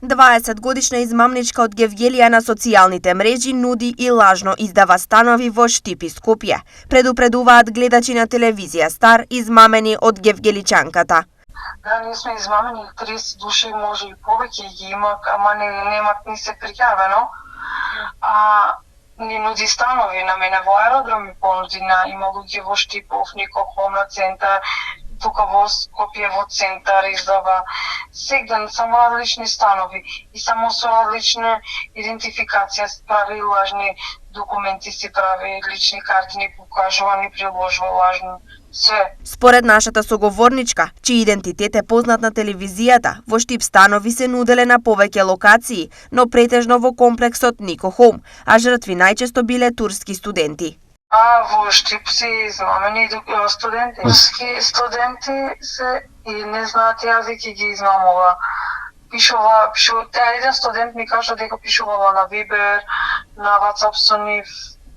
20-годишна измамничка од Гевгелија на социјалните мрежи нуди и лажно издава станови во Штип и Скопје. Предупредуваат гледачи на телевизија Стар, измамени од гевгеличанката. Да, ние сме измамени 30 души, може и повеќе ги има, ама немат ни се пријавено. Ни нуди станови на мене во аеродром, ми понуди има луѓе во Штипов, Никохом на центар, тука во Скопје во центар издава сегден само различни станови и само со различна идентификација прави лажни документи, си прави лични карти, ни покажува, ни приложува лажно све. Според нашата соговорничка, чиј идентитет е познат на телевизијата, во Штип станови се нуделе на повеќе локации, но претежно во комплексот Никохом, а жртви најчесто биле турски студенти. Во Штип си измамени студенти. Турски студенти се и не знаат јазик и ги измамува. Пишува, еден студент ми кажа дека пишувала на Вибер, на WhatsApp со нив,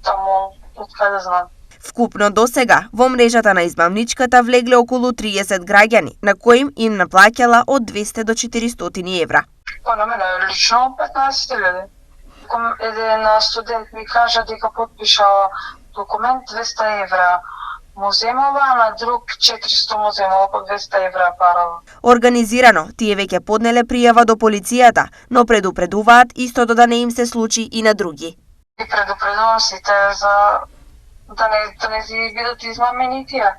таму, од каде знам. Вкупно досега, во мрежата на измамничката влегле околу 30 граѓани, на кои им наплаќала од 200 до 400 евра. На мене лично 15.000. Еден студент ми кажа дека подпишала документ 200 евра му земала, а на друг 400 му земала по 200 евра парава. Организирано, тие веќе поднеле пријава до полицијата, но предупредуваат истото да не им се случи и на други. И предупредувам сите за да не бидат измамени тие.